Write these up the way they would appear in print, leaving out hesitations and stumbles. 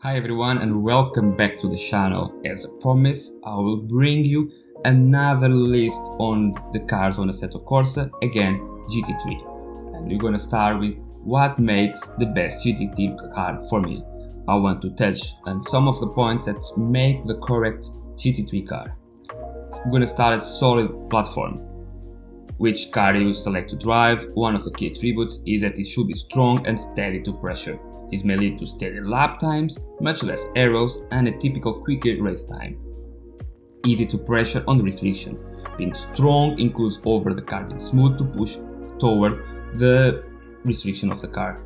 Hi everyone and welcome back to the channel. As promised, I will bring you another list on the cars on Assetto Corsa, again GT3. And we're gonna start with what makes the best GT3 car for me. I want to touch on some of the points that make the correct GT3 car. We're gonna start at solid platform. Which car you select to drive, one of the key attributes is that it should be strong and steady to pressure. This may lead to steady lap times, much less errors, and a typical quicker race time. Easy to pressure on the restrictions. Being strong includes over the car being smooth to push toward the restriction of the car.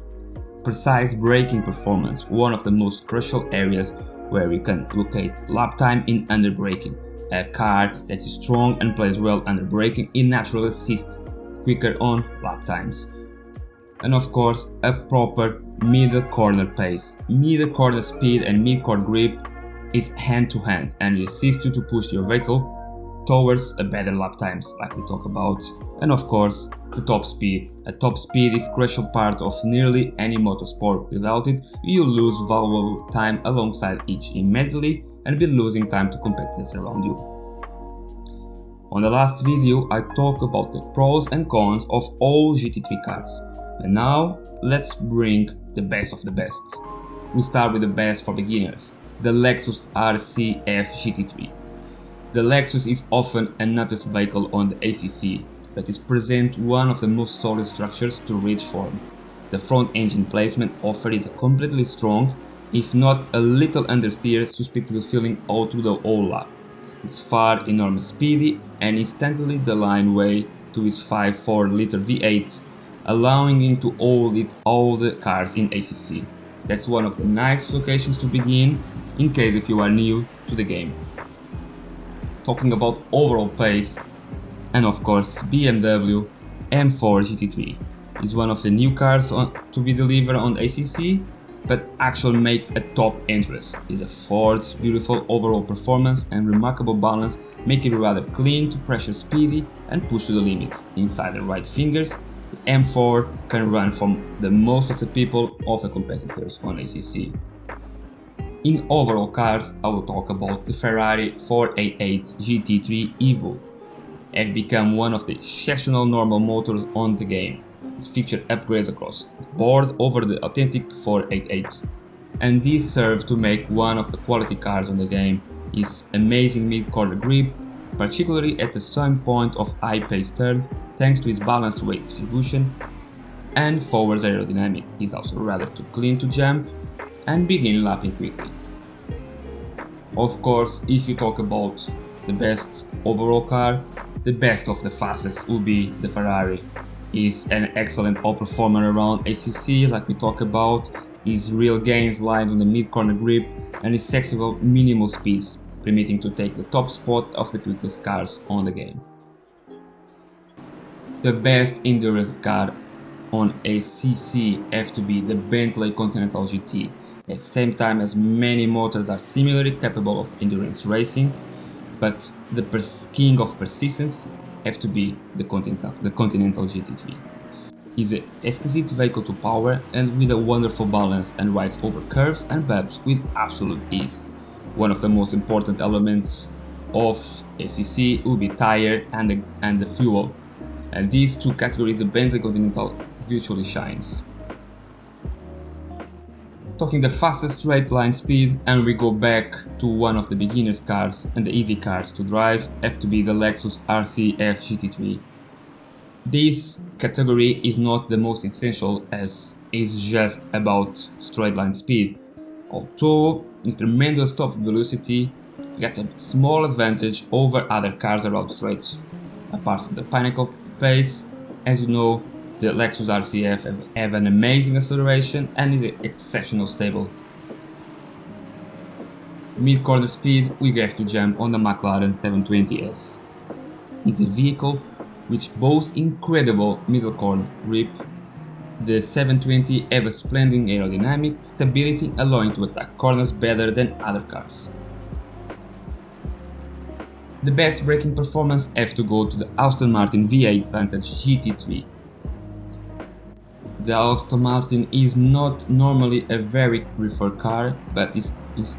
Precise braking performance, one of the most crucial areas where you can locate lap time in under braking. A car that is strong and plays well under braking, it naturally assists quicker on lap times. And of course, a proper middle corner pace. Middle corner speed and mid-corner grip is hand-to-hand and it assists you to push your vehicle towards a better lap times, like we talk about. And of course, the top speed. A top speed is a crucial part of nearly any motorsport. Without it, you lose valuable time alongside each immediately and be losing time to competitors around you. On the last video, I talked about the pros and cons of all GT3 cars. And now, let's bring the best of the best. We start with the best for beginners, the Lexus RCF GT3. The Lexus is often a noticed vehicle on the ACC, but it presents one of the most solid structures to reach form. The front engine placement offered is completely strong, if not a little understeer, susceptible feeling all to the whole lap. It's far enormous speedy and instantly the line way to its 5.4-liter V8, allowing him to hold it all the cars in ACC. That's one of the nice locations to begin in case if you are new to the game. Talking about overall pace, and of course BMW M4 GT3 is one of the new cars to be delivered on ACC, but actually make a top entrance. It's a Ford's beautiful overall performance and remarkable balance make it rather clean to pressure speedy and push to the limits. Inside the right fingers, the M4 can run from the most of the people of the competitors on ACC. In overall cars, I will talk about the Ferrari 488 GT3 Evo. Have become one of the exceptional normal motors on the game. It's featured upgrades across the board over the authentic 488. And this serves to make one of the quality cars on the game. Its amazing mid-corner grip, particularly at the same point of high-paced turn, thanks to its balanced weight distribution, and forward aerodynamic is also rather too clean to jump and begin lapping quickly. Of course, if you talk about the best overall car, the best of the fastest will be the Ferrari. Is an excellent all-performer around ACC, like we talk about. His real gains lie on the mid-corner grip and his sensible minimal speeds, permitting to take the top spot of the quickest cars on the game. The best endurance car on ACC have to be the Bentley Continental GT. At the same time as many motors are similarly capable of endurance racing, but the king of persistence have to be the Continental GT3. It's an exquisite vehicle to power and with a wonderful balance and rides over curves and bumps with absolute ease. One of the most important elements of ACC will be tire and the fuel, and these two categories the Bentley Continental virtually shines. Talking the fastest straight line speed, and we go back to one of the beginners cars and the easy cars to drive have to be the Lexus RCF GT3. This category is not the most essential as it's just about straight line speed. Although in tremendous top velocity, you get a small advantage over other cars around straight. Apart from the pinnacle pace, as you know, the Lexus RCF have an amazing acceleration and is exceptionally stable. Mid-corner speed, we have to jump on the McLaren 720S. It's a vehicle which boasts incredible middle corner grip. The 720 have a splendid aerodynamic stability, allowing to attack corners better than other cars. The best braking performance have to go to the Aston Martin V8 Vantage GT3. The Aston Martin is not normally a very preferred car, but its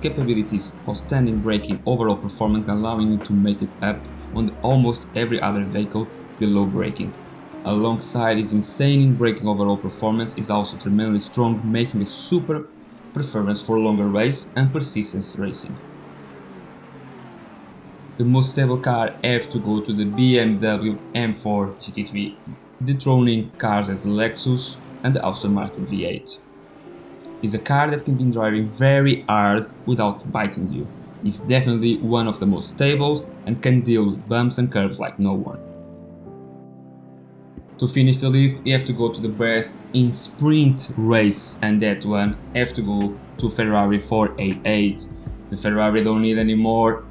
capabilities of standing braking overall performance allowing it to make it up on almost every other vehicle below braking. Alongside its insane braking overall performance is also tremendously strong, making a super preference for longer race and persistence racing. The most stable car have to go to the BMW M4 GT3, dethroning cars as the Lexus and the Aston Martin V8. It's a car that can be driving very hard without biting you. It's definitely one of the most stable and can deal with bumps and curves like no one. To finish the list, you have to go to the best in sprint race, and that one have to go to Ferrari 488. The Ferrari don't need any more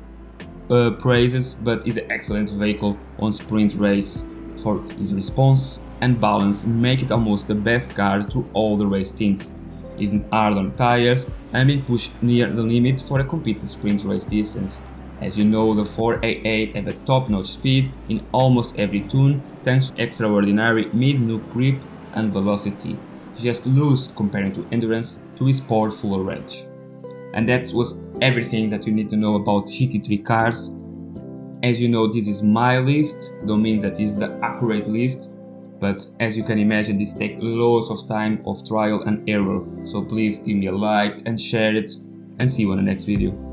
praises, but is an excellent vehicle on sprint race for its response and balance, make it almost the best car through all the race teams. Isn't hard on tires and being pushed near the limit for a competitive sprint race distance. As you know, the 488 have a top-notch speed in almost every tune thanks to extraordinary mid-nuke grip and velocity, just loose comparing to endurance to its powerful range. And that was everything that you need to know about GT3 cars. As you know, this is my list, don't mean that this is the accurate list, but as you can imagine, this takes loads of time of trial and error, so please give me a like and share it, and see you on the next video.